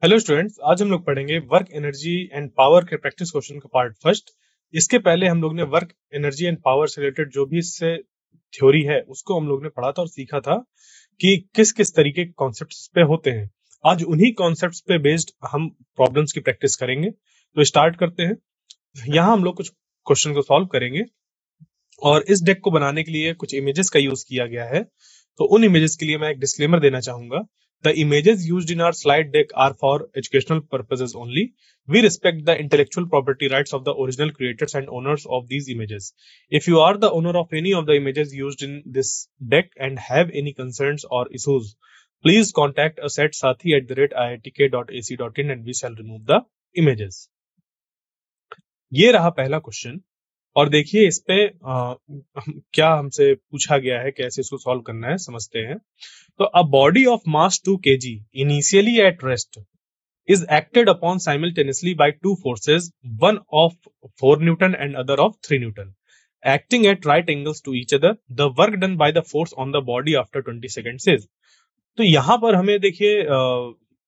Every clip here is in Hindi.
हेलो स्टूडेंट्स, आज हम लोग पढ़ेंगे वर्क एनर्जी एंड पावर के प्रैक्टिस क्वेश्चन का पार्ट फर्स्ट। इसके पहले हम लोग ने वर्क एनर्जी एंड पावर से रिलेटेड जो भी इससे थ्योरी है उसको हम लोग ने पढ़ा था और सीखा था कि किस किस तरीके के कॉन्सेप्ट्स पे होते हैं। आज उन्हीं कॉन्सेप्ट्स पे बेस्ड हम प्रॉब्लम्स की प्रैक्टिस करेंगे। तो स्टार्ट करते हैं। यहाँ हम लोग कुछ क्वेश्चन को सॉल्व करेंगे और इस डेक को बनाने के लिए कुछ इमेजेस का यूज किया गया है। तो उन इमेजेस के लिए मैं एक डिस्क्लेमर देना चाहूंगा। The images used in our slide deck are for educational purposes only. We respect the intellectual property rights of the original creators and owners of these images. If you are the owner of any of the images used in this deck and have any concerns or issues, please contact us at sathi@iitk.ac.in and we shall remove the images. ये रहा पहला क्वेश्चन और देखिए इस पे क्या हमसे पूछा गया है, कैसे इसको सॉल्व करना है समझते हैं। तो a body of mass 2 kg initially at rest is acted upon simultaneously by two forces, one of 4 Newton and other of 3 Newton, acting at right angles to each other. The work done by the force on the body after 20 seconds is। तो यहां पर हमें देखिए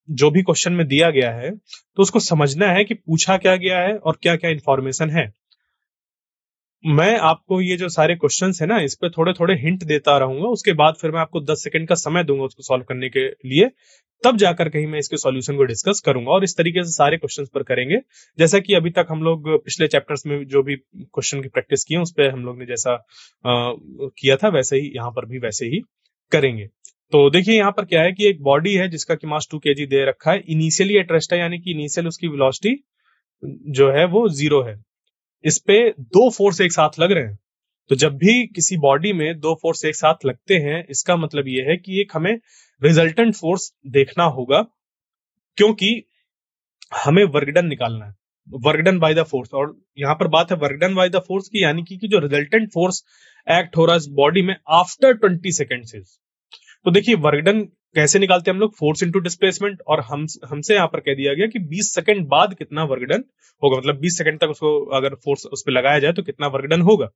जो भी क्वेश्चन में दिया गया है तो उसको समझना है कि पूछा क्या गया है और क्या क्या इंफॉर्मेशन है। मैं आपको ये जो सारे क्वेश्चंस है ना इस पे थोड़े थोड़े हिंट देता रहूंगा, उसके बाद फिर मैं आपको 10 सेकंड का समय दूंगा उसको सॉल्व करने के लिए, तब जाकर कहीं मैं इसके सॉल्यूशन को डिस्कस करूंगा और इस तरीके से सारे क्वेश्चंस पर करेंगे। जैसा कि अभी तक हम लोग पिछले चैप्टर्स में जो भी क्वेश्चन की प्रैक्टिस की है उस पर हम लोग ने जैसा किया था वैसे ही यहाँ पर भी वैसे ही करेंगे। तो देखिए यहाँ पर क्या है कि एक बॉडी है जिसका कि मास 2 kg दे रखा है, इनिशियली एट रेस्ट है, यानी कि इनिशियल उसकी वेलोसिटी जो है वो 0 है। इस पे दो फोर्स एक साथ लग रहे हैं। तो जब भी किसी बॉडी में दो फोर्स एक साथ लगते हैं इसका मतलब यह है कि एक हमें रिजल्टेंट फोर्स देखना होगा, क्योंकि हमें वर्क डन निकालना है, work done by the force. और यहां पर बात है work done by the force की, यानी कि जो रिजल्टेंट फोर्स एक्ट हो रहा है इस बॉडी में आफ्टर 20 सेकेंड। तो देखिए वर्क डन कैसे निकालते हैं हम लोग, फोर्स इनटू डिस्प्लेसमेंट, और हमसे यहाँ पर कह दिया गया कि 20 सेकंड बाद कितना वर्क डन होगा, मतलब 20 सेकंड तक उसको अगर फोर्स उस पर लगाया जाए तो कितना वर्क डन होगा।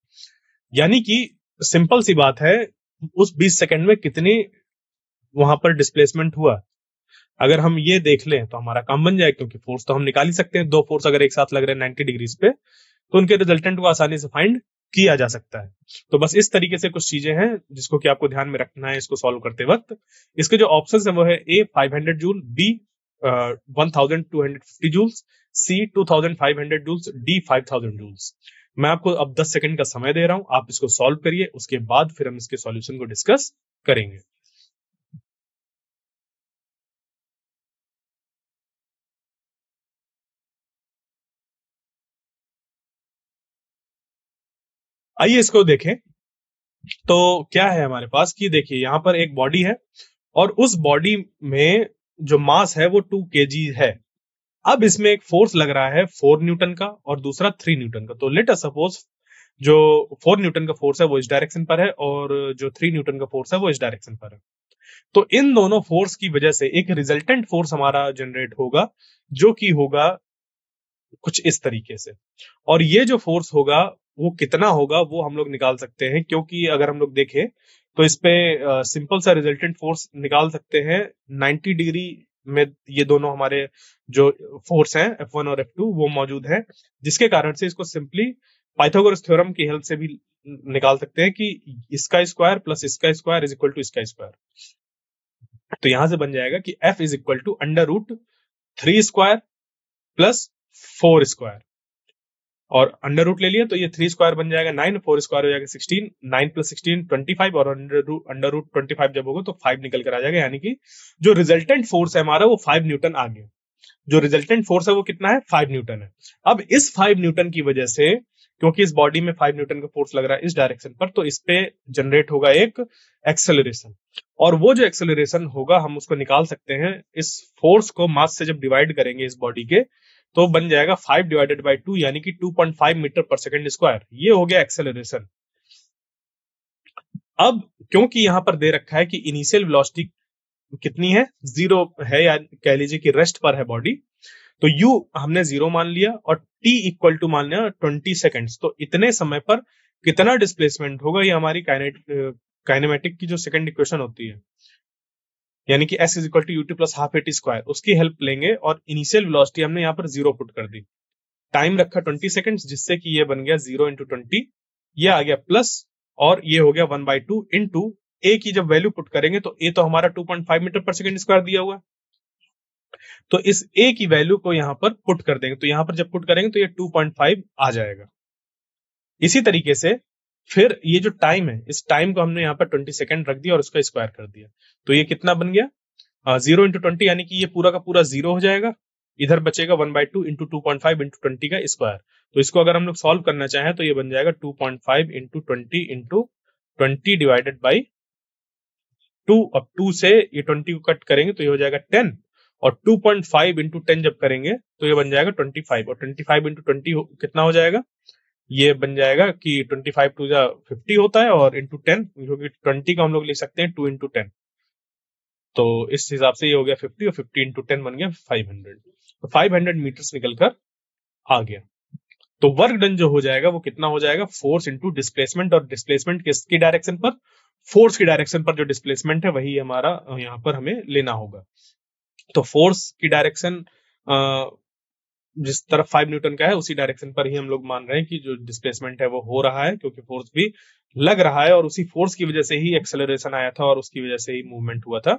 यानी कि सिंपल सी बात है, उस 20 सेकंड में कितनी वहां पर डिस्प्लेसमेंट हुआ अगर हम ये देख लें तो हमारा काम बन जाए, क्योंकि फोर्स तो हम निकाल ही सकते हैं। दो फोर्स अगर एक साथ लग रहे हैं 90 डिग्रीज पे तो उनके रिजल्टेंट को आसानी से फाइंड किया जा सकता है। तो बस इस तरीके से कुछ चीजें हैं जिसको कि आपको ध्यान में रखना है इसको सॉल्व करते वक्त। इसके जो ऑप्शंस है वो है ए 500 जूल, बी 1250 जूल्स, सी 2500 जूल्स, डी 5000 जूल्स। मैं आपको अब 10 सेकंड का समय दे रहा हूं, आप इसको सॉल्व करिए, उसके बाद फिर हम इसके सॉल्यूशन को डिस्कस करेंगे। आइए इसको देखें। तो क्या है हमारे पास कि देखिए यहाँ पर एक बॉडी है और उस बॉडी में जो मास है वो 2 kg है। अब इसमें एक फोर्स लग रहा है 4 न्यूटन का और दूसरा 3 न्यूटन का। तो लेट अस सपोज जो 4 न्यूटन का फोर्स है वो इस डायरेक्शन पर है और जो 3 न्यूटन का फोर्स है वो इस डायरेक्शन पर है। तो इन दोनों फोर्स की वजह से एक रिजल्टेंट फोर्स हमारा जनरेट होगा जो कि होगा कुछ इस तरीके से। और ये जो फोर्स होगा वो कितना होगा वो हम लोग निकाल सकते हैं, क्योंकि अगर हम लोग देखें तो इस पे सिंपल सा रिजल्टेंट फोर्स निकाल सकते हैं 90 डिग्री में। ये दोनों हमारे जो फोर्स हैं F1 और F2 वो मौजूद है, जिसके कारण से इसको सिंपली पाइथागोरस थ्योरम की हेल्प से भी निकाल सकते हैं कि इसका स्क्वायर प्लस इसका स्क्वायर इज इक्वल टू इसका स्क्वायर। तो यहां से बन जाएगा कि F is equal to under root 3 square plus 4 square, और अंडर रूट ले लिया तो ये 3 स्क्वायर बन जाएगा 9, 4 स्क्वायर हो जाएगा 16, 9 प्लस 16 25, और अंडर रूट 25 जब होगा तो 5 निकल कर आ जाएगा। यानी कि जो रिजल्टेंट फोर्स है हमारा वो 5 न्यूटन आ गया। जो रिजल्टेंट फोर्स है वो कितना है, 5 न्यूटन है। अब इस 5 न्यूटन की वजह से, क्योंकि इस बॉडी में 5 न्यूटन का फोर्स लग रहा है इस डायरेक्शन पर, तो इस पे जनरेट होगा एक एक्सेलरेशन, और वो जो एक्सेलरेशन होगा हम उसको निकाल सकते हैं। इस फोर्स को मास से जब डिवाइड करेंगे इस बॉडी के तो बन जाएगा 5 डिवाइडेड बाई 2, यानी कि 2.5 मीटर पर सेकेंड स्क्वायर। ये हो गया एक्सेलरेशन। अब क्योंकि यहां पर दे रखा है कि इनिशियल वेलोसिटी कितनी है, 0 है, या कह लीजिए कि रेस्ट पर है बॉडी, तो यू हमने 0 मान लिया और टी इक्वल टू मान लिया 20 सेकेंड्स। तो इतने समय पर कितना डिस्प्लेसमेंट होगा, ये हमारी काइनेमेटिक की जो सेकंड इक्वेशन होती है। यानी कि s is equal to U T plus half A T square, उसकी हेल्प लेंगे और इनिशियल वेलोसिटी हमने यहाँ पर 0 पुट कर दी, टाइम रखा 20 सेकंड्स, जिससे कि ये बन गया 0 इंटू 20, ये आ गया प्लस, और ये हो गया 1/2 इंटू ए की जब वैल्यू पुट करेंगे तो ए तो हमारा 2.5 मीटर पर सेकंड स्क्वायर दिया हुआ है, तो इस ए की वैल्यू को यहां पर पुट कर देंगे, तो यहां पर जब पुट करेंगे तो ये 2.5 आ जाएगा। इसी तरीके से फिर ये जो टाइम है, इस टाइम को हमने यहाँ पर 20 सेकंड रख दिया और उसका स्क्वायर कर दिया, तो ये कितना बन गया 0 इंटू 20, यानी कि ये पूरा का पूरा 0 हो जाएगा, इधर बचेगा 1/2 इंटू 2.5 इंटू 20 का स्क्वायर। तो इसको अगर हम लोग सॉल्व करना चाहें तो ये बन जाएगा 2.5 इंटू 20 इंटू 20 डिवाइडेड बाई 2। अब 2 से ये 20 को कट करेंगे तो ये हो जाएगा 10, और 2.5 इंटू 10 जब करेंगे तो ये बन जाएगा 25, और 25 इंटू 20 कितना हो जाएगा, ये बन जाएगा कि 25 टू 50 होता है, और इंटू 10, क्योंकि 20 को हम लोग लिख सकते हैं 2 इंटू 10, तो इस हिसाब से ये हो गया 50, और 50 इंटू 10 बन गया 500, तो 500 मीटर्स निकलकर आ गया। तो वर्क डन जो हो जाएगा वो कितना हो जाएगा, फोर्स इंटू डिस्प्लेसमेंट, और डिस्प्लेसमेंट किसकी डायरेक्शन पर, फोर्स की डायरेक्शन पर जो डिस्प्लेसमेंट है वही हमारा यहाँ पर हमें लेना होगा। तो फोर्स की डायरेक्शन जिस तरफ 5 न्यूटन का है उसी डायरेक्शन पर ही हम लोग मान रहे हैं कि जो डिस्प्लेसमेंट है वो हो रहा है, क्योंकि फोर्स भी लग रहा है और उसी फोर्स की वजह से ही एक्सेलरेशन आया था और उसकी वजह से ही मूवमेंट हुआ था।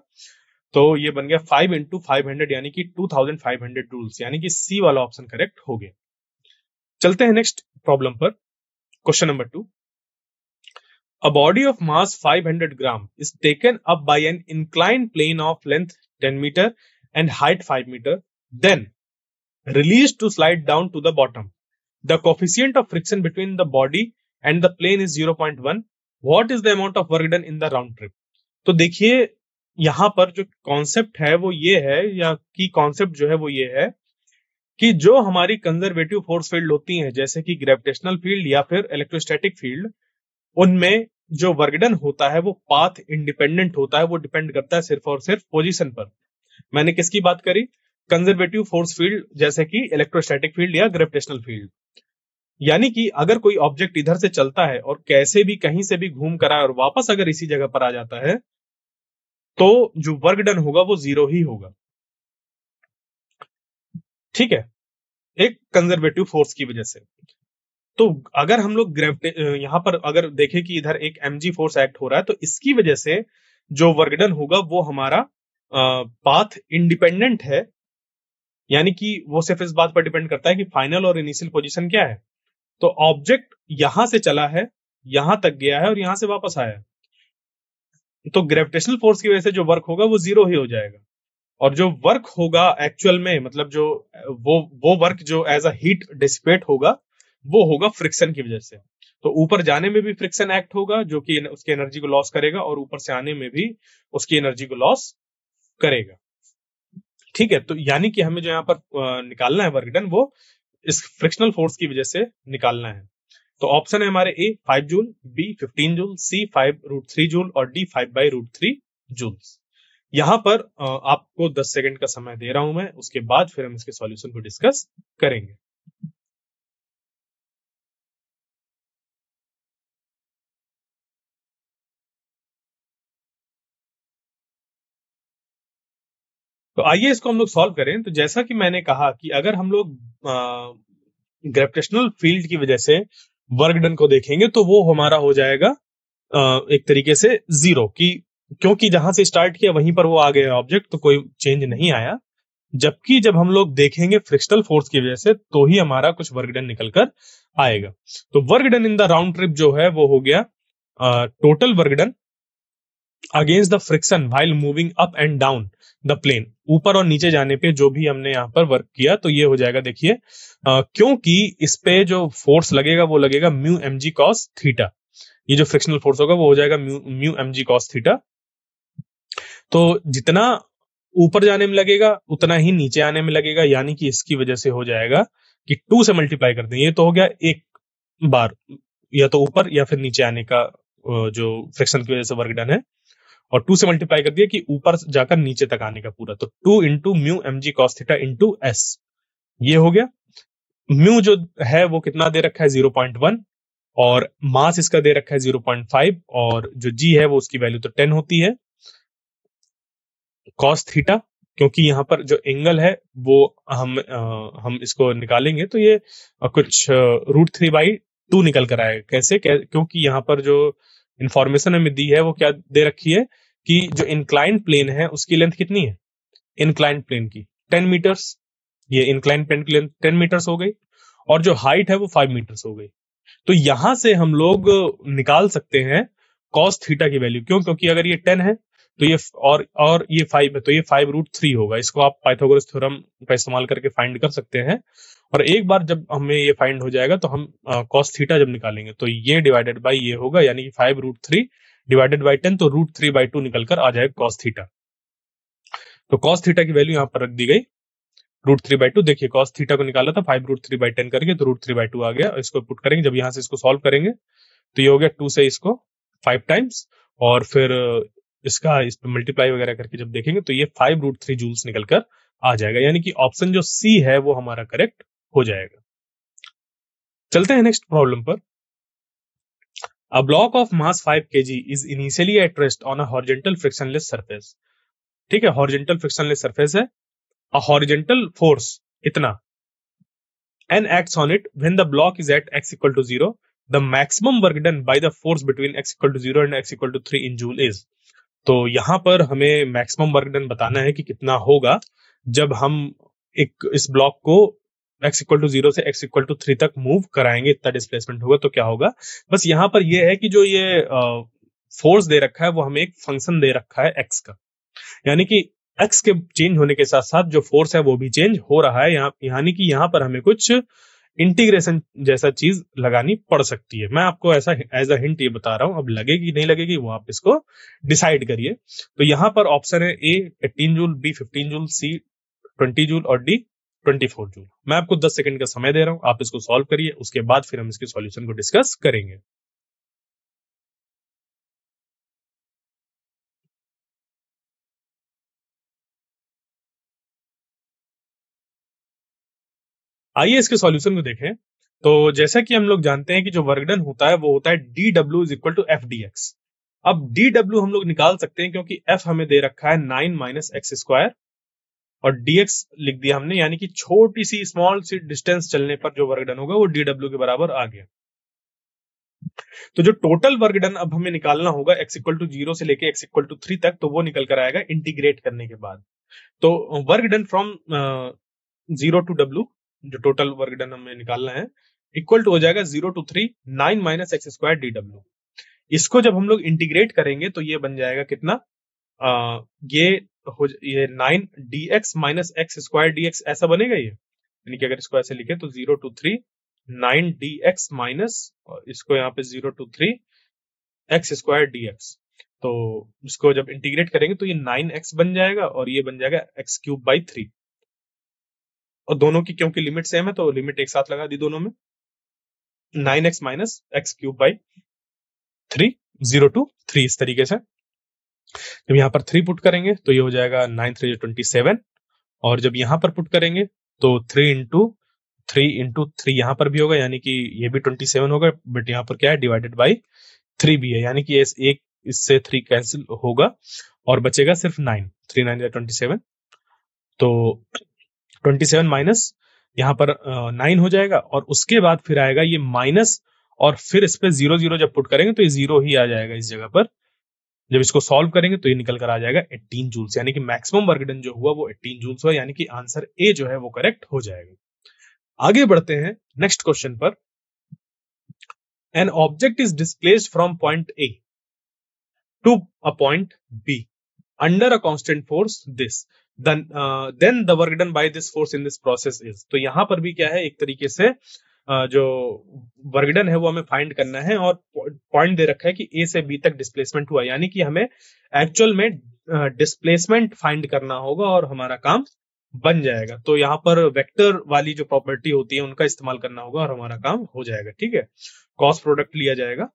तो ये बन गया 5 इंटू 500, यानी कि 2500 जूल्स, यानी कि सी वाला ऑप्शन करेक्ट हो गया। चलते हैं नेक्स्ट प्रॉब्लम पर, question number 2। A body of mass 500 gram is taken up by an inclined plane of length 10 meter and height 5 meter, then released to slide down to the bottom. The coefficient of friction between the body and the plane is 0.1. What is the amount of work done in the round trip? तो देखिए यहां पर जो कॉन्सेप्ट है वो ये है, या की कॉन्सेप्ट जो है वो ये है कि जो हमारी कंजर्वेटिव फोर्स फील्ड होती हैं, जैसे कि ग्रेविटेशनल फील्ड या फिर इलेक्ट्रोस्टैटिक फील्ड, उनमें जो वर्क डन होता है वो पाथ इंडिपेंडेंट होता है, वो डिपेंड करता है सिर्फ और सिर्फ पोजीशन पर। मैंने किसकी बात करी, कंजर्वेटिव फोर्स फील्ड, जैसे कि इलेक्ट्रोस्टैटिक फील्ड या ग्रेविटेशनल फील्ड। यानी कि अगर कोई ऑब्जेक्ट इधर से चलता है और कैसे भी कहीं से भी घूम कर आए और वापस अगर इसी जगह पर आ जाता है, तो जो वर्क डन होगा वो 0 ही होगा, ठीक है, एक कंजर्वेटिव फोर्स की वजह से। तो अगर हम लोग यहां पर अगर देखें कि इधर एक mg फोर्स एक्ट हो रहा है, तो इसकी वजह से जो वर्क डन होगा वो हमारा पाथ इंडिपेंडेंट है, यानी कि वो सिर्फ इस बात पर डिपेंड करता है कि फाइनल और इनिशियल पोजीशन क्या है। तो ऑब्जेक्ट यहां से चला है, यहां तक गया है और यहां से वापस आया है, तो ग्रेविटेशनल फोर्स की वजह से जो वर्क होगा वो 0 ही हो जाएगा, और जो वर्क होगा एक्चुअल में, मतलब जो वो वर्क जो एज अ हीट डिसिपेट होगा वो होगा फ्रिक्शन की वजह से। तो ऊपर जाने में भी फ्रिक्शन एक्ट होगा जो कि उसकी एनर्जी को लॉस करेगा, और ऊपर से आने में भी उसकी एनर्जी को लॉस करेगा, ठीक है। तो यानी कि हमें जो यहाँ पर निकालना है वर्क डन, वो इस फ्रिक्शनल फोर्स की वजह से निकालना है। तो ऑप्शन है हमारे ए 5 जूल, बी 15 जूल, सी 5√3 जूल और डी 5/√3 जूल्स। यहां पर आपको 10 सेकंड का समय दे रहा हूं मैं, उसके बाद फिर हम इसके सॉल्यूशन को डिस्कस करेंगे। तो आइए इसको हम लोग सॉल्व करें। तो जैसा कि मैंने कहा कि अगर हम लोग ग्रेविटेशनल फील्ड की वजह से वर्क डन को देखेंगे तो वो हमारा हो जाएगा एक तरीके से 0, कि क्योंकि जहां से स्टार्ट किया वहीं पर वो आ गया ऑब्जेक्ट, तो कोई चेंज नहीं आया। जबकि जब हम लोग देखेंगे फ्रिक्शनल फोर्स की वजह से, तो ही हमारा कुछ वर्क डन निकल कर आएगा। तो work done in the round trip जो है वो हो गया total work done against the friction while moving up and down the plane, ऊपर और नीचे जाने पे जो भी हमने यहाँ पर वर्क किया, तो ये हो जाएगा, देखिए क्योंकि इस पे जो फोर्स लगेगा वो लगेगा म्यू mg cos थीटा, ये जो फ्रिक्शनल फोर्स होगा वो हो जाएगा म्यू mg cos थीटा। तो जितना ऊपर जाने में लगेगा उतना ही नीचे आने में लगेगा, यानी कि इसकी वजह से हो जाएगा कि 2 से मल्टीप्लाई कर दें, ये तो हो गया एक बार या तो ऊपर या फिर नीचे आने का जो फ्रिक्शन की वजह से वर्क डन है, और 2 से मल्टीप्लाई कर दिया कि ऊपर जाकर नीचे तक आने का पूरा, तो 2 into mu mg cos theta into S, ये हो गया। म्यू जो है वो कितना दे रखा है 0.1, और मास इसका दे रखा है 0.5, और जो जी है वो उसकी वैल्यू तो 10 होती है। कॉस थीटा, क्योंकि यहाँ पर जो एंगल है वो हम इसको निकालेंगे तो ये कुछ √3/2 निकल कर आएगा। कैसे? क्योंकि यहाँ पर जो इंफॉर्मेशन हमें दी है वो क्या दे रखी है कि जो इंक्लाइंड प्लेन है उसकी लेंथ कितनी है, इंक्लाइंड प्लेन की 10 मीटर्स। ये इंक्लाइंड प्लेन की लेंथ 10 मीटर्स हो गई और जो हाइट है वो 5 मीटर्स हो गई। तो यहां से हम लोग निकाल सकते हैं कॉस थीटा की वैल्यू। क्यों? क्योंकि अगर ये 10 है तो ये और ये 5 है तो ये 5√3 होगा। इसको आप पाइथागोरस थ्योरम का इस्तेमाल करके फाइंड कर सकते हैं। और एक बार जब हमें ये फाइंड हो जाएगा तो हम कॉस थीटा जब निकालेंगे तो ये डिवाइडेड बाई ये होगा, यानी कि 5√3 डिवाइडेड बाई 10, तो √3/2 निकल कर आ जाएगा कॉस थीटा। तो कॉस थीटा की वैल्यू यहाँ पर रख दी गई √3/2। देखिए कॉस थीटा को निकाला था 5√3/10 करके, तो √3/2 आ गया। इसको पुट करेंगे, जब यहां से इसको सॉल्व करेंगे तो ये हो गया 2 से इसको 5 टाइम्स, और फिर इसका इस पे मल्टीप्लाई वगैरह करके जब देखेंगे तो ये 5√3 जूल्स निकल कर आ जाएगा, यानी कि ऑप्शन जो सी है वो हमारा करेक्ट हो जाएगा। चलते हैं नेक्स्ट प्रॉब्लम पर। A block of mass 5 kg is initially at rest on a horizontal frictionless surface. ठीक है, हॉरिजॉन्टल फ्रिक्शनलेस सरफेस है। अ हॉरिजॉन्टल फोर्स इतना n acts on it when the block is at x equal to 0. The maximum work done by the force between x equal to 0 and x equal to 3 in joule is. तो यहां पर हमें मैक्सिमम वर्क डन बताना है कि कितना होगा जब हम एक इस ब्लॉक को x इक्वल टू 0 से x इक्वल टू 3 तक मूव कराएंगे, इतना डिस्प्लेसमेंट होगा तो क्या होगा। बस यहां पर यह है कि जो ये फोर्स दे रखा है वो हमें एक फंक्शन दे रखा है x का, यानी कि x के चेंज होने के साथ साथ जो फोर्स है वो भी चेंज हो रहा है। यानी कि यहाँ पर हमें कुछ इंटीग्रेशन जैसा चीज लगानी पड़ सकती है। मैं आपको ऐसा एज अ हिंट ये बता रहा हूं, अब लगेगी नहीं लगेगी वो आप इसको डिसाइड करिए। तो यहाँ पर ऑप्शन है ए 18 जूल, बी 15 जूल, सी 20 जूल और डी 24 जूल। मैं आपको 10 सेकंड का समय दे रहा हूं, आप इसको सॉल्व करिए, उसके बाद फिर हम इसके सॉल्यूशन को डिस्कस करेंगे। आइए इसके सॉल्यूशन को देखें। तो जैसा कि हम लोग जानते हैं कि जो वर्क डन होता है वो होता है DW is equal to FDX। अब DW हम लोग निकाल सकते हैं क्योंकि F हमें दे रखा है 9 माइनस एक्स स्क्वायर और DX लिख दिया हमने, यानी कि छोटी सी स्मॉल सी डिस्टेंस चलने पर जो वर्क डन होगा वो DW के बराबर आ गया। तो जो टोटल वर्क डन अब हमें निकालना होगा x इक्वल टू 0 से लेके x इक्वल टू 3 तक, तो वो निकल कर आएगा इंटीग्रेट करने के बाद। तो work done from 0 to W, जो टोटल वर्क डन हमें निकालना है, इक्वल टू हो जाएगा 0 to 3 9 minus X square DW। इसको जब हम लोग इंटीग्रेट करेंगे तो ये बन जाएगा कितना, ये ये 9 dx minus X square dx ऐसा बनेगा ये, यानी कि अगर इसको ऐसे लिखे तो 0 टू 3 9 dx माइनस, और इसको यहाँ पे 0 टू 3 एक्स स्क्वायर dx। तो इसको जब इंटीग्रेट करेंगे तो ये 9x बन जाएगा और ये बन जाएगा x³ बाई 3। और दोनों की क्योंकि लिमिट सेम है तो लिमिट एक साथ लगा दी दोनों में, 9x minus x³ by 3, 0 to 3 इस तरीके से। जब यहाँ पर 3 पुट करेंगे तो ये हो जाएगा 9×3 = 27, और जब यहाँ पर पुट करेंगे तो 3 इंटू 3 यहाँ पर भी होगा, यानी कि ये भी 27 होगा, बट यहाँ पर क्या है डिवाइडेड बाई 3 भी है, यानी कि एक इससे 3 कैंसिल होगा और बचेगा सिर्फ 9। 3×9 = 27, तो 27 माइनस यहाँ पर 9 हो जाएगा, और उसके बाद फिर आएगा ये माइनस, और फिर इस पे 0 0 जब पुट करेंगे तो ये 0 ही आ जाएगा इस जगह पर। जब इसको सॉल्व करेंगे तो ये निकल कर आ जाएगा 18 जूल्स, यानी कि मैक्सिमम वर्क डन जो हुआ वो 18 जूल्स हुआ, यानी कि आंसर ए जो है वो करेक्ट हो जाएगा। आगे बढ़ते हैं नेक्स्ट क्वेश्चन पर। An object is displaced from point A to a point B under a constant force this, then the work done by this force in this process is. तो यहां पर भी क्या है, एक तरीके से जो वर्क डन है वो हमें फाइंड करना है, और पॉइंट दे रखा है कि ए से बी तक डिस्प्लेसमेंट हुआ, यानी कि हमें एक्चुअल में डिस्प्लेसमेंट फाइंड करना होगा और हमारा काम बन जाएगा। तो यहाँ पर वेक्टर वाली जो प्रॉपर्टी होती है उनका इस्तेमाल करना होगा और हमारा काम हो जाएगा। ठीक है, क्रॉस प्रोडक्ट लिया जाएगा।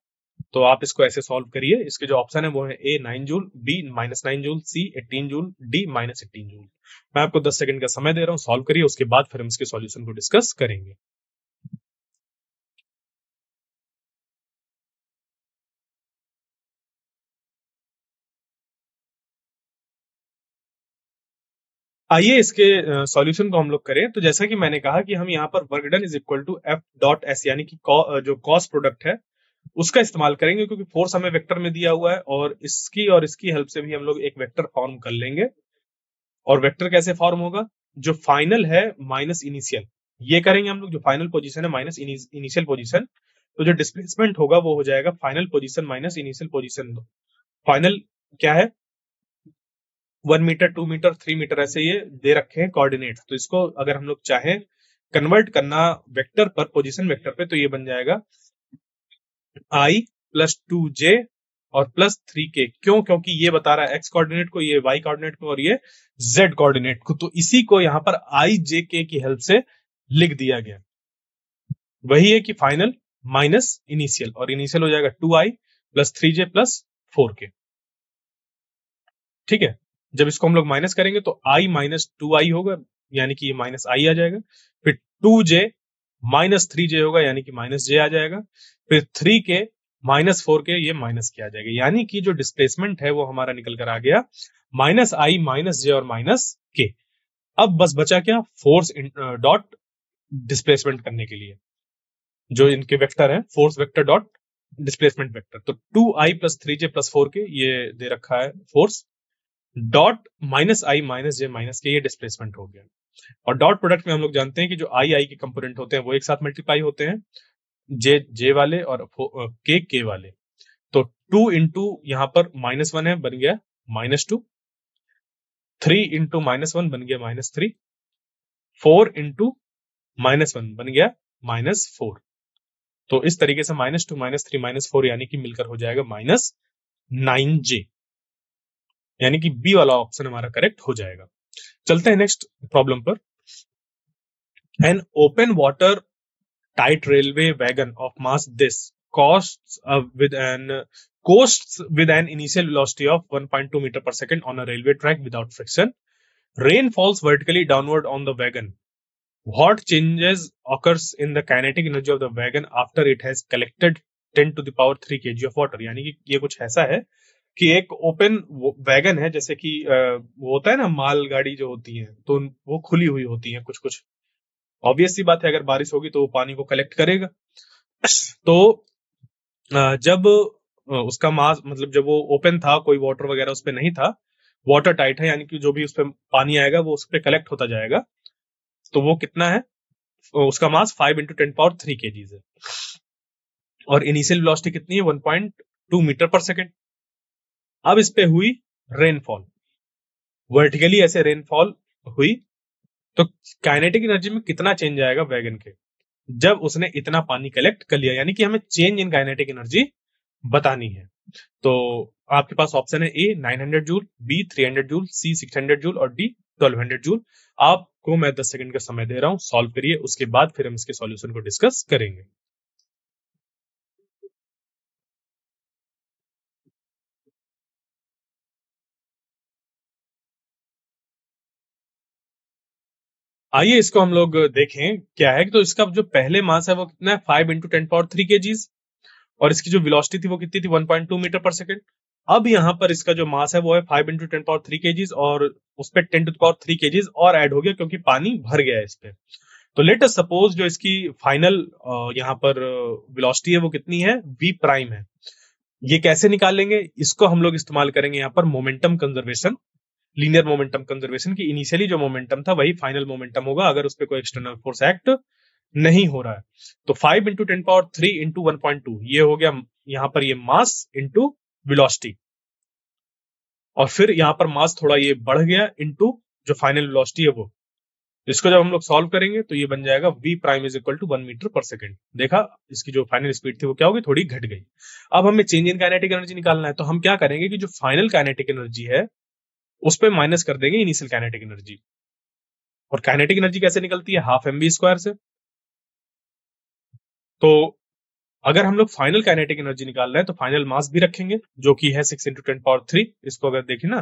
तो आप इसको ऐसे सॉल्व करिए। इसके जो ऑप्शन है वो है ए 9 जूल, बी -9 जूल, सी 18 जूल, डी -18 जूल। मैं आपको 10 सेकंड का समय दे रहा हूँ, सॉल्व करिए, उसके बाद फिर हम इसके सॉल्यूशन को डिस्कस करेंगे। आइए इसके सॉल्यूशन को हम लोग करें। तो जैसा कि मैंने कहा कि हम यहाँ पर work done is equal to F dot S, यानी कि जो कॉस प्रोडक्ट है उसका इस्तेमाल करेंगे, क्योंकि फोर्स हमें वेक्टर में दिया हुआ है और इसकी हेल्प से भी हम लोग एक वेक्टर फॉर्म कर लेंगे। और वेक्टर कैसे फॉर्म होगा? जो फाइनल है माइनस इनिशियल, ये करेंगे हम लोग। जो फाइनल पोजीशन है माइनस इनिशियल पोजीशन, तो जो डिस्प्लेसमेंट होगा वो हो जाएगा final position minus initial position. Final क्या है? 1 मीटर, 2 मीटर, 3 मीटर, ऐसे ये दे रखे हैं कोऑर्डिनेट। तो इसको अगर हम लोग चाहें कन्वर्ट करना वेक्टर पर, पोजीशन वेक्टर पे, तो ये बन जाएगा i प्लस 2j और प्लस 3k। क्यों? क्योंकि ये बता रहा है एक्स कोऑर्डिनेट को, ये वाई कोऑर्डिनेट को, और ये जेड कोऑर्डिनेट को। तो इसी को यहाँ पर i j k की हेल्प से लिख दिया गया। वही है कि फाइनल माइनस इनिशियल, और इनिशियल हो जाएगा 2i plus 3j plus 4k। ठीक है, जब इसको हम लोग माइनस करेंगे तो i माइनस 2i होगा, यानी कि ये माइनस i आ जाएगा। फिर 2j माइनस 3j होगा, यानी कि माइनस j आ जाएगा। फिर 3k माइनस 4k, ये माइनस के आ जाएगा। यानी कि जो डिस्प्लेसमेंट है वो हमारा निकल कर आ गया माइनस i माइनस j और माइनस k। अब बस बचा क्या? फोर्स डॉट डिस्प्लेसमेंट करने के लिए जो इनके वेक्टर है, force vector dot displacement vector. तो 2i plus 3j plus 4k ये दे रखा है फोर्स, डॉट माइनस आई माइनस जे माइनस के, ये डिस्प्लेसमेंट हो गया। और डॉट प्रोडक्ट में हम लोग जानते हैं कि जो आई के कंपोनेंट होते हैं वो एक साथ मल्टीप्लाई होते हैं, जे वाले और के वाले। तो 2 इंटू यहाँ पर -1 है, बन गया -2। 3 इंटू -1 बन गया -3। 4 इंटू -1 बन गया -4। तो इस तरीके से -2 -3 -4 यानी कि मिलकर हो जाएगा -9j, यानी कि बी वाला ऑप्शन हमारा करेक्ट हो जाएगा। चलते हैं नेक्स्ट प्रॉब्लम पर। An open water tight railway wagon of mass this costs with an initial velocity of 1.2 meter per second on a railway track without friction. Rain falls vertically downward on the wagon. What changes occurs in the kinetic energy of the wagon after it has collected 10 to the power 3 kg of water? यानी कि ये कुछ ऐसा है कि एक ओपन वैगन है, जैसे कि वो होता है ना मालगाड़ी जो होती है, तो वो खुली हुई होती है कुछ कुछ। ऑब्वियस सी बात है, अगर बारिश होगी तो वो पानी को कलेक्ट करेगा। तो जब उसका मास, मतलब जब वो ओपन था, कोई वाटर वगैरह उस पर नहीं था, वाटर टाइट है, यानी कि जो भी उस पर पानी आएगा वो उस पर कलेक्ट होता जाएगा। तो वो कितना है? उसका मास 5 × 10⁻³ kg है। और इनिशियल वेलोसिटी कितनी है? 1.2 मीटर पर सेकेंड। अब इस पे हुई रेनफॉल, वर्टिकली ऐसे रेनफॉल हुई, तो काइनेटिक एनर्जी में कितना चेंज आएगा वैगन के जब उसने इतना पानी कलेक्ट कर लिया? यानी कि हमें चेंज इन काइनेटिक एनर्जी बतानी है। तो आपके पास ऑप्शन है ए 900 जूल, बी 300 जूल, सी 600 जूल और डी 1200 जूल। आपको मैं 10 सेकंड का समय दे रहा हूं, सॉल्व करिए, उसके बाद फिर हम इसके सॉल्यूशन को डिस्कस करेंगे। आइए इसको हम लोग देखें क्या है। तो इसका जो पहले मास है वो कितना है? 5 × 10⁻³ kgs, और इसकी जो वेलोसिटी थी वो कितनी थी? 1.2 मीटर पर सेकेंड। अब यहाँ पर इसका जो मास है वो है 5 × 10⁻³ kgs, और उस पर 10⁻³ kgs और ऐड हो गया क्योंकि पानी भर गया है इस पे। तो लेट अस सपोज जो इसकी फाइनल यहाँ पर वेलोसिटी है वो कितनी है? v प्राइम है। ये कैसे निकालेंगे? इसको हम लोग इस्तेमाल करेंगे यहाँ पर momentum conservation, linear momentum conservation की। इनिशियली जो मोमेंटम था वही फाइनल मोमेंटम होगा अगर उस पर कोई एक्सटर्नल फोर्स एक्ट नहीं हो रहा है। तो 5 × 10⁻³ × 1.2 ये हो गया यहाँ पर ये मास इंटू वेलोसिटी, और फिर यहाँ पर मास थोड़ा ये बढ़ गया इंटू जो फाइनल वेलोसिटी है वो। इसको जब हम लोग सॉल्व करेंगे तो ये बन जाएगा v prime is equal to 1 metre पर सेकेंड। देखा, इसकी जो फाइनल स्पीड थी वो क्या होगी? थोड़ी घट गई। अब हमें चेंज इन काइनेटिक एनर्जी निकालना है, तो हम क्या करेंगे कि जो फाइनल काइनेटिक एनर्जी है उस पर माइनस कर देंगे इनिशियल काइनेटिक एनर्जी। और काइनेटिक एनर्जी कैसे निकलती है? हाफ mv² से। तो अगर हम लोग फाइनल काइनेटिक एनर्जी निकाल रहे हैं तो फाइनल मास भी रखेंगे जो कि है 6 × 10⁻³। इसको अगर देखें ना,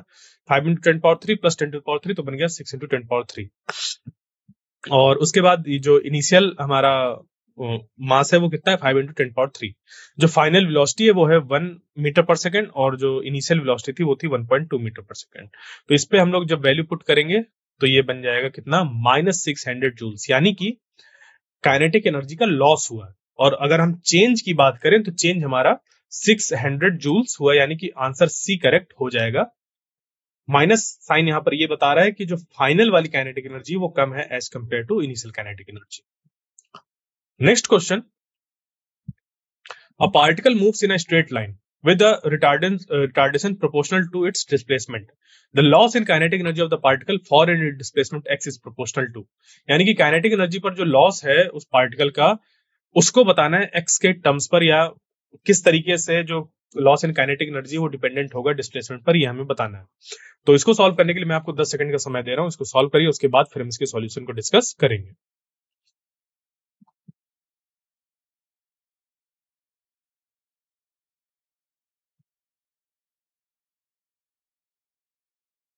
5 × 10⁻³ प्लस 10⁻³ तो बन गया 6 × 10⁻³। और उसके बाद जो इनिशियल हमारा मास है वो कितना है? 5 × 10⁻³। जो फाइनल वेलोसिटी है वो है 1 मीटर पर सेकेंड, और जो इनिशियल वेलोसिटी थी वो थी 1.2 मीटर पर सेकेंड। तो इस पे हम लोग जब वैल्यू पुट करेंगे तो ये बन जाएगा कितना, -600 जूल्स, यानी कि काइनेटिक एनर्जी का लॉस हुआ है। और अगर हम चेंज की बात करें तो चेंज हमारा 600 जूल्स हुआ, यानी कि आंसर सी करेक्ट हो जाएगा। माइनस साइन यहां पर ये बता रहा है कि जो फाइनल वाली काइनेटिक एनर्जी वो कम है as compare to initial kinetic energy. Next question, a particle moves in a straight line with a retardation proportional to its displacement. The loss in kinetic energy of the particle for any displacement x is proportional to, यानी कि काइनेटिक एनर्जी पर जो लॉस है उस पार्टिकल का उसको बताना है x के टर्म्स पर, या किस तरीके से जो लॉस इन काइनेटिक एनर्जी वो डिपेंडेंट होगा डिस्प्लेसमेंट पर, ये हमें बताना है। तो इसको सॉल्व करने के लिए मैं आपको 10 सेकंड का समय दे रहा हूं, इसको सॉल्व करिए, उसके बाद फिर हम इसके सॉल्यूशन को डिस्कस करेंगे।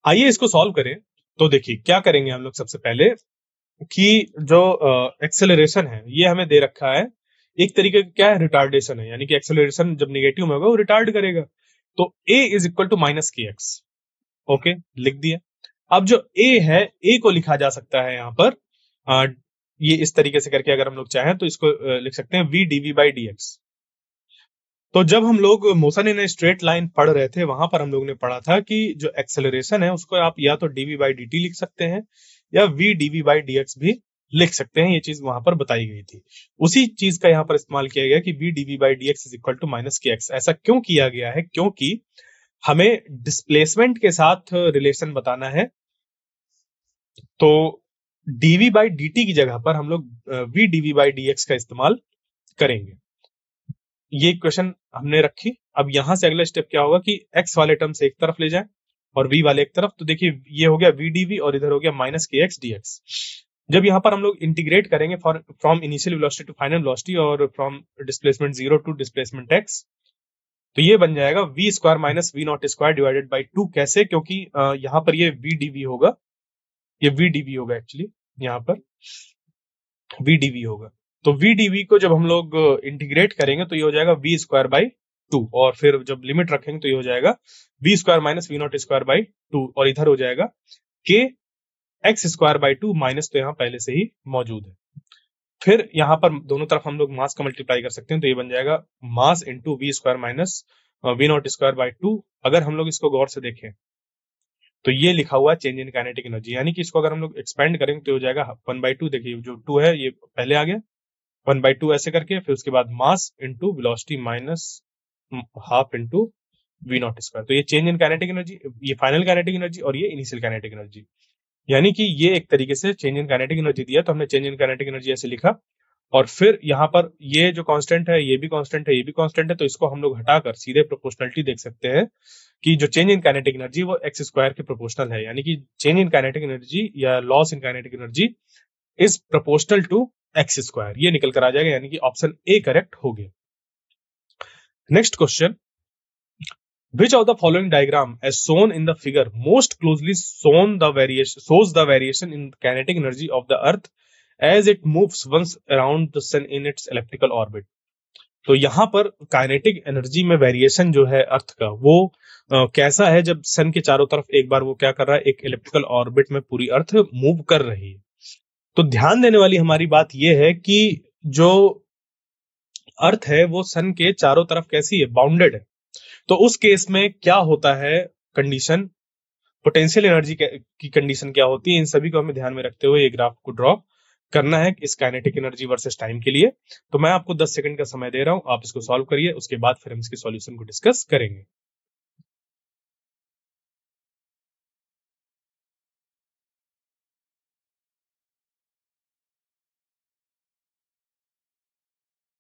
आइए इसको सॉल्व करें। तो देखिए क्या करेंगे हम लोग, सबसे पहले कि जो एक्सेलरेशन है ये हमें दे रखा है, एक तरीके का क्या है, रिटार्डेशन है, यानी कि एक्सेलरेशन जब नेगेटिव में होगा वो रिटार्ड करेगा। तो a is equal to -kx, okay, लिख दिया। अब जो a है, a को लिखा जा सकता है यहाँ पर ये इस तरीके से करके, अगर हम लोग चाहें तो इसको लिख सकते हैं v dv by dx। तो जब हम लोग मोशन इन स्ट्रेट लाइन पढ़ रहे थे वहां पर हम लोग ने पढ़ा था कि जो एक्सेलरेशन है उसको आप या तो dv by dt लिख सकते हैं या v dv by dx भी लिख सकते हैं, ये चीज वहां पर बताई गई थी। उसी चीज का यहाँ पर इस्तेमाल किया गया कि v dv by dx is equal to -kx। ऐसा क्यों किया गया है, क्योंकि हमें डिस्प्लेसमेंट के साथ रिलेशन बताना है। तो dv by dt की जगह पर हम लोग v dv by dx का इस्तेमाल करेंगे। ये इक्वेशन हमने रखी। अब यहां से अगला स्टेप क्या होगा कि x वाले टर्म से एक तरफ ले जाएं और v वाले एक तरफ। तो देखिए ये हो गया v dv और इधर हो गया -kx dx। जब यहाँ पर हम लोग इंटीग्रेट करेंगे from initial velocity to final velocity और from displacement 0 to displacement x, तो ये बन जाएगा v square minus v not square divided by 2। कैसे, क्योंकि यहाँ पर ये v dv होगा, ये v dv होगा एक्चुअली, यहाँ पर v dv होगा। तो v dv को जब हम लोग इंटीग्रेट करेंगे तो ये हो जाएगा v स्क्वायर बाई 2, और फिर जब लिमिट रखेंगे तो ये हो जाएगा v square minus v not square by 2, और इधर हो जाएगा k x square by 2 minus, तो यहाँ पहले से ही मौजूद है। फिर यहाँ पर दोनों तरफ हम लोग मास का मल्टीप्लाई कर सकते हैं, तो ये बन जाएगा mass into V square minus V not square by 2। अगर हम लोग इसको गौर से देखें तो ये लिखा हुआ चेंज इन काइनेटिक एनर्जी, यानी कि इसको अगर हम लोग एक्सपेंड करेंगे तो हो जाएगा 1/2। देखिए जो 2 है ये पहले आ गया, 1/2 ऐसे करके, फिर उसके बाद mass into velocity minus half into V not square. तो ये चेंज इन काइनेटिक एनर्जी, ये फाइनल काइनेटिक एनर्जी और ये इनिशियल काइनेटिक एनर्जी, यानी कि ये एक तरीके से चेंज इन काइनेटिक एनर्जी दिया, तो हमने चेंज इन काइनेटिक एनर्जी ऐसे लिखा। और फिर यहाँ पर ये जो कांस्टेंट है ये भी कांस्टेंट है, ये भी कांस्टेंट है, तो इसको हम लोग हटाकर सीधे प्रोपोर्शनलिटी देख सकते हैं कि जो चेंज इन काइनेटिक एनर्जी वो एक्स स्क्वायर के प्रोपोर्शनल है, यानी कि चेंज इन काइनेटिक एनर्जी या loss in kinetic energy is proportional to X square. ये निकल कर आ जाएगा, यानी कि ऑप्शन ए करेक्ट हो गया। Next question, which of the following diagram as shown in the figure most closely shows the variation in kinetic energy of the earth as it moves once around the sun in its elliptical orbit। तो यहाँ पर काइनेटिक एनर्जी में वेरिएशन जो है अर्थ का वो कैसा है जब सन के चारों तरफ एक बार वो क्या कर रहा है, एक इलेप्टिकल ऑर्बिट में पूरी अर्थ मूव कर रही है। तो ध्यान देने वाली हमारी बात यह है कि जो अर्थ है वो सन के चारों तरफ कैसी है, बाउंडेड है। तो उस केस में क्या होता है कंडीशन, पोटेंशियल एनर्जी की कंडीशन क्या होती है, इन सभी को हमें ध्यान में रखते हुए ये ग्राफ को ड्रॉ करना है इस काइनेटिक एनर्जी वर्सेस टाइम के लिए। तो मैं आपको 10 सेकंड का समय दे रहा हूं, आप इसको सॉल्व करिए, उसके बाद फिर हम इसके सॉल्यूशन को डिस्कस करेंगे।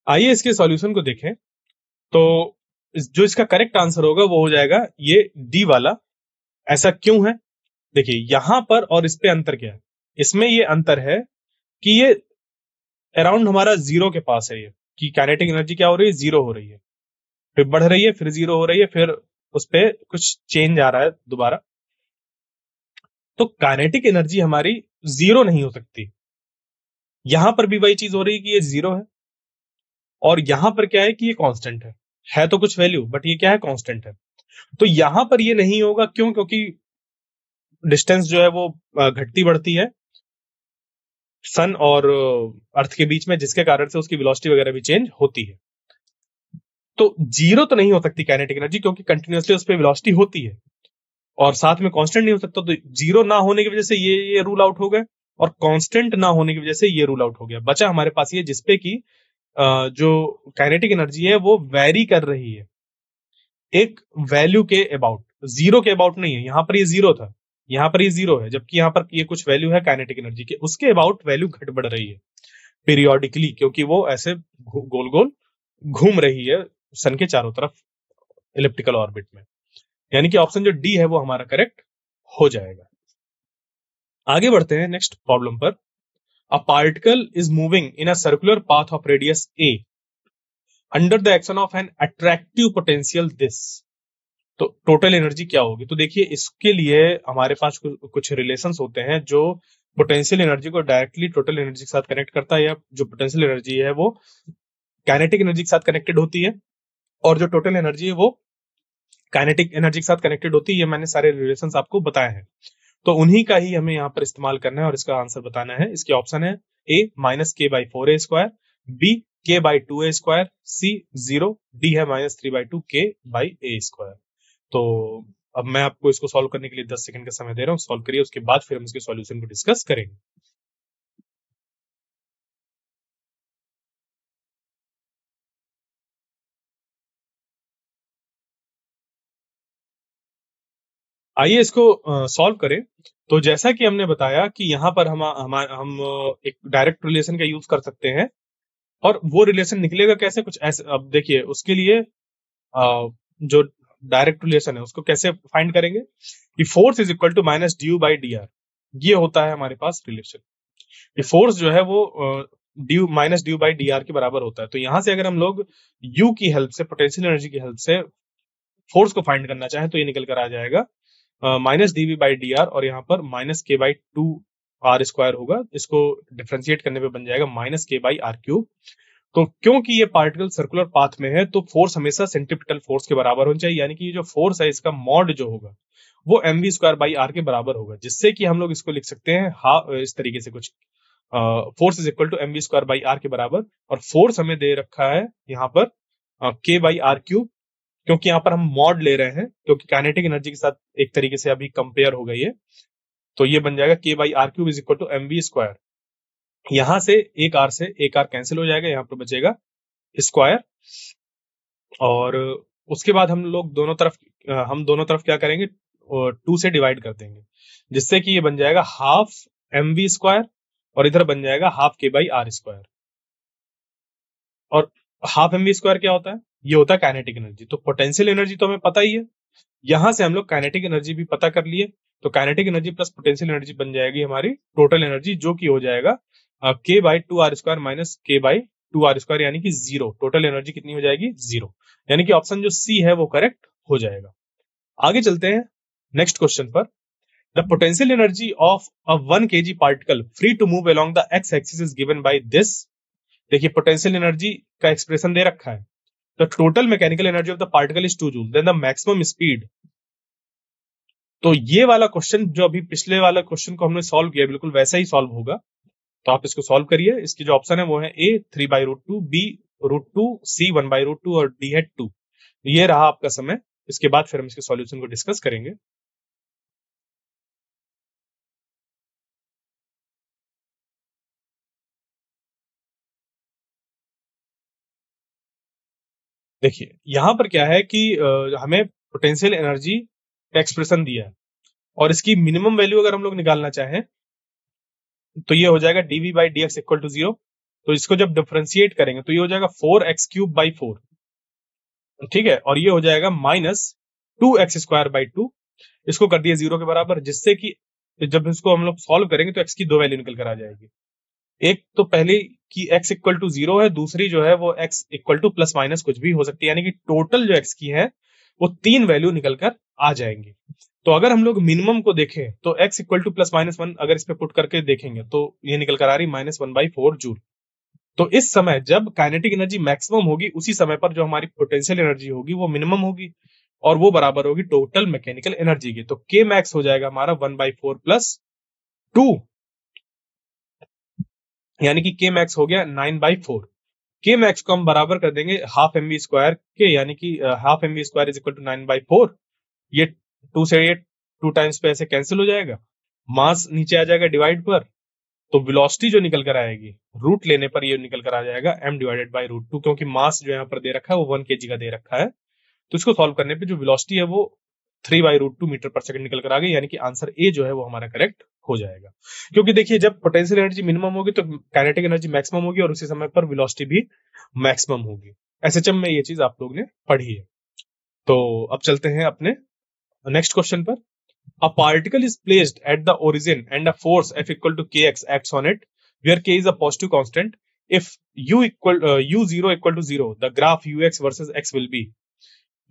आइए इसके सॉल्यूशन को देखें। तो जो इसका करेक्ट आंसर होगा वो हो जाएगा ये डी वाला। ऐसा क्यों है, देखिए यहां पर और इस पे अंतर क्या है, इसमें ये अंतर है कि ये अराउंड हमारा जीरो के पास है, ये कि काइनेटिक एनर्जी क्या हो रही है, जीरो हो रही है, फिर बढ़ रही है, फिर जीरो हो रही है, फिर उस पे कुछ चेंज आ रहा है दोबारा। तो काइनेटिक एनर्जी हमारी जीरो नहीं हो सकती। यहां पर भी वही चीज हो रही है कि ये जीरो है, और यहां पर क्या है कि ये कांस्टेंट है तो कुछ वैल्यू, बट ये क्या है, कांस्टेंट है। तो यहां पर ये नहीं होगा, क्यों, क्योंकि डिस्टेंस जो है वो घटती बढ़ती है सन और अर्थ के बीच में, जिसके कारण से उसकी वेलोसिटी वगैरह भी चेंज होती है। तो जीरो तो नहीं हो सकती काइनेटिक एनर्जी, क्योंकि कंटिन्यूअसली उस पर वेलोसिटी होती है, और साथ में कांस्टेंट नहीं हो सकता। तो जीरो ना होने की वजह से ये रूल आउट हो गए, और कांस्टेंट ना होने की वजह से ये रूल आउट हो गया। बचा हमारे पास ये जिसपे की जो काइनेटिक एनर्जी है वो वेरी कर रही है एक वैल्यू के अबाउट, जीरो के अबाउट नहीं है। यहां पर ये जीरो था, यहां पर ये जीरो है, जबकि यहां पर ये कुछ वैल्यू है काइनेटिक एनर्जी के, उसके अबाउट वैल्यू घट बढ़ रही है पीरियोडिकली, क्योंकि वो ऐसे गोल गोल घूम रही है सन के चारों तरफ इलिप्टिकल ऑर्बिट में। यानी कि ऑप्शन जो डी है वो हमारा करेक्ट हो जाएगा। आगे बढ़ते हैं नेक्स्ट प्रॉब्लम पर। A particle is moving in a circular path of radius A under the action of an attractive potential this. तो टोटल एनर्जी क्या होगी? तो देखिए, इसके लिए हमारे पास कुछ रिलेशंस होते हैं जो पोटेंशियल एनर्जी को डायरेक्टली टोटल एनर्जी के साथ कनेक्ट करता है, या जो पोटेंशियल एनर्जी है वो काइनेटिक एनर्जी के साथ कनेक्टेड होती है, और जो टोटल एनर्जी है वो काइनेटिक एनर्जी के साथ कनेक्टेड होती है। ये मैंने सारे रिलेशंस आपको बताए हैं, तो उन्हीं का ही हमें यहाँ पर इस्तेमाल करना है और इसका आंसर बताना है। इसके ऑप्शन है ए -k/4a², बी k/2a², सी 0, डी है -3/2 k/a²। तो अब मैं आपको इसको सॉल्व करने के लिए 10 सेकंड का समय दे रहा हूँ, सॉल्व करिए, उसके बाद फिर हम इसके सॉल्यूशन को डिस्कस करेंगे। आइए इसको सॉल्व करें। तो जैसा कि हमने बताया कि यहाँ पर हम एक डायरेक्ट रिलेशन का यूज कर सकते हैं, और वो रिलेशन निकलेगा कैसे, कुछ ऐसे। अब देखिए, उसके लिए जो डायरेक्ट रिलेशन है उसको कैसे फाइंड करेंगे कि force is equal to -du/dr, ये होता है हमारे पास रिलेशन। ये फोर्स जो है वो -du/dr के बराबर होता है। तो यहां से अगर हम लोग u की हेल्प से, पोटेंशियल एनर्जी की हेल्प से फोर्स को फाइंड करना चाहें, तो ये निकल कर आ जाएगा -dv/dr, और यहाँ पर -k/2r² होगा। इसको डिफ्रेंशिएट करने पे बन जाएगा -k/r³। तो क्योंकि ये पार्टिकल सर्कुलर पाथ में है, तो फोर्स हमेशा सेंट्रीपिटल फोर्स के बराबर होना चाहिए, यानी कि ये जो फोर्स है इसका मॉड जो होगा वो mv²/r के बराबर होगा, जिससे कि हम लोग इसको लिख सकते हैं इस तरीके से कुछ, force is equal to mv²/r के बराबर। और फोर्स हमें दे रखा है यहाँ पर k/r³, क्योंकि यहाँ पर हम मॉड ले रहे हैं, क्योंकि काइनेटिक एनर्जी के साथ एक तरीके से अभी कंपेयर हो गई है। तो ये बन जाएगा k/r³ is equal to mv²। यहां से एक आर कैंसिल हो जाएगा, यहाँ पर बचेगा स्क्वायर, और उसके बाद हम दोनों तरफ क्या करेंगे, 2 से डिवाइड कर देंगे, जिससे कि ये बन जाएगा हाफ mv², और इधर बन जाएगा हाफ k/r²। और हाफ mv² क्या होता है? ये होता है काइनेटिक एनर्जी। तो पोटेंशियल एनर्जी तो हमें पता ही है, यहां से हम लोग काइनेटिक एनर्जी भी पता कर लिए। तो kinetic energy plus potential energy बन जाएगी हमारी टोटल एनर्जी, जो कि हो जाएगा k/2r² माइनस k/2r², यानी कि 0। टोटल एनर्जी कितनी हो जाएगी? 0। यानी कि ऑप्शन जो सी है वो करेक्ट हो जाएगा। आगे चलते हैं नेक्स्ट क्वेश्चन पर। The potential energy of a 1 kg particle free to move along the X axis is given by this. देखिए, पोटेंशियल एनर्जी का एक्सप्रेशन दे रखा है। The total mechanical energy of the particle is 2 joule, then the maximum speed. तो ये वाला क्वेश्चन जो अभी पिछले वाला क्वेश्चन को हमने सॉल्व किया, बिल्कुल वैसा ही सॉल्व होगा। तो आप इसको सॉल्व करिए। इसकी जो ऑप्शन है वो है ए 3/√2, बी √2, सी 1/√2, और डी है 2। ये रहा आपका समय। इसके बाद फिर हम इसके सॉल्यूशन को डिस्कस करेंगे। देखिए, यहां पर क्या है कि हमें पोटेंशियल एनर्जी का एक्सप्रेशन दिया है, और इसकी मिनिमम वैल्यू अगर हम लोग निकालना चाहें तो ये हो जाएगा dv/dx इक्वल टू 0। तो इसको जब डिफरेंशिएट करेंगे तो ये हो जाएगा 4x³ 4, ठीक है, और ये हो जाएगा -2x²/2। इसको कर दिए 0 के बराबर, जिससे कि जब इसको हम लोग सॉल्व करेंगे तो x की 2 वैल्यू निकल कर आ जाएगी। एक तो पहले की x इक्वल टू 0 है, दूसरी जो है वो x equal two plus minus कुछ भी हो सकती है, यानी कि टोटल जो x की है वो 3 वैल्यू निकल कर आ जाएंगी। तो अगर हम लोग मिनिमम को देखें तो x इक्वल टू +-1 अगर इस पे पुट करके देखेंगे तो ये निकल कर आ रही -1/4 जूल। तो इस समय जब काइनेटिक एनर्जी मैक्सिमम होगी, उसी समय पर जो हमारी पोटेंशियल एनर्जी होगी वो मिनिमम होगी। और वो बराबर होगी टोटल मैकेनिकल एनर्जी की। तो के मैक्स हो जाएगा हमारा 1/4 प्लस 2, यानी कि के मैक्स हो गया 9/4। के मैक्स को हम बराबर कर देंगे हाफ एम वी स्क्वायर के, यानी कि half M V square is equal to 9/4। ये 2 से 8 2 टाइम्स पे ऐसे कैंसिल हो जाएगा, मास नीचे आ जाएगा डिवाइड पर, तो वेलोसिटी जो निकल कर आएगी रूट लेने पर ये निकल कर आ जाएगा m/√2, क्योंकि मास जो यहाँ पर दे रखा है वो 1 kg का दे रखा है। तो इसको सॉल्व करने पे जो वेलोसिटी है वो 3/√2 मीटर पर सेकंड निकल कर आ गई, यानी कि आंसर ए जो है वो हमारा करेक्ट हो जाएगा। क्योंकि देखिए जब पोटेंशियल एनर्जी मिनिमम होगी तो काइनेटिक एनर्जी मैक्सिमम होगी और उसी समय पर वेलोसिटी भी मैक्सिमम होगी। एसएचएम में ये चीज आप लोग ने पढ़ी है। तो अब चलते हैं अपने नेक्स्ट क्वेश्चन पर। A particle is placed at the origin and a force F equal to kx acts on it, where k is a positive constant. If u0 equal to 0, the graph ux versus x will be.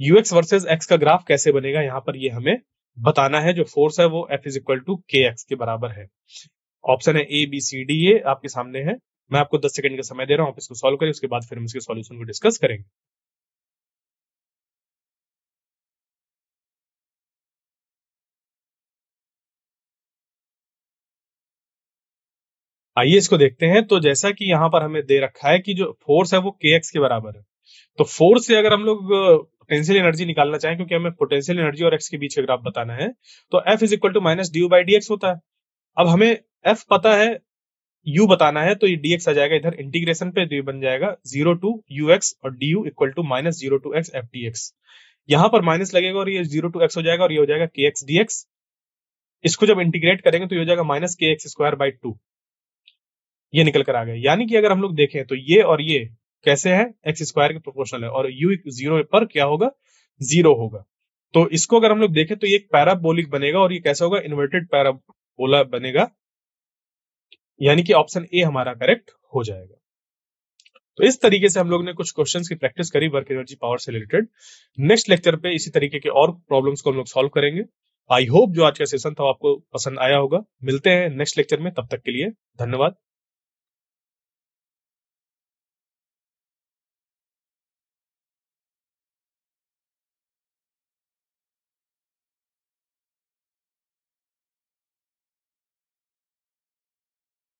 ux versus x का ग्राफ कैसे बनेगा, यहाँ पर ये हमें बताना है। जो फोर्स है वो F इज इक्वल टू के एक्स के बराबर है। ऑप्शन है ए बी सी डी, ये आपके सामने है। मैं आपको 10 सेकंड का समय दे रहा हूँ, आप इसको सॉल्व करें, उसके बाद फिर हम इसके सॉल्यूशन को डिस्कस करेंगे। आइए इसको देखते हैं। तो जैसा कि यहाँ पर हमें दे रखा है कि जो फोर्स है वो के एक्स के बराबर है, तो फोर्स से अगर हम लोग पोटेंशियल एनर्जी निकालना चाहें, क्योंकि हमें पोटेंशियल एनर्जी और एक्स के बीच का ग्राफ बताना है, तो F is equal to minus D U by D X होता है। अब हमें एफ पता है, यू बताना है, तो ये डी एक्स आ जाएगा इधर इंटीग्रेशन पे, तो ये बन जाएगा 0 टू यू एक्स और D U equal to minus 0 to X F D X. यहाँ पर माइनस लगेगा और ये 0 टू एक्स हो जाएगा और ये हो जाएगा के एक्स डी एक्स। इसको जब इंटीग्रेट करेंगे तो ये हो जाएगा माइनस के एक्स स्क्वायर बाई 2, ये निकल कर आ गया। यानी कि अगर हम लोग देखें तो ये और ये कैसे है, एक्स स्क्वायर के प्रोपोर्शनल है, और यू 0 पर क्या होगा, 0 होगा। तो इसको अगर हम लोग देखें तो ये एक पैराबोलिक बनेगा और ये कैसा होगा, इन्वर्टेड पैराबोला बनेगा, यानी कि ऑप्शन ए हमारा करेक्ट हो जाएगा। तो इस तरीके से हम लोग ने कुछ क्वेश्चंस की प्रैक्टिस करी वर्क एनर्जी पावर से रिलेटेड। नेक्स्ट लेक्चर पे इसी तरीके के और प्रॉब्लम्स को हम लोग सॉल्व करेंगे। आई होप जो आज का सेशन था आपको पसंद आया होगा। मिलते हैं नेक्स्ट लेक्चर में, तब तक के लिए धन्यवाद।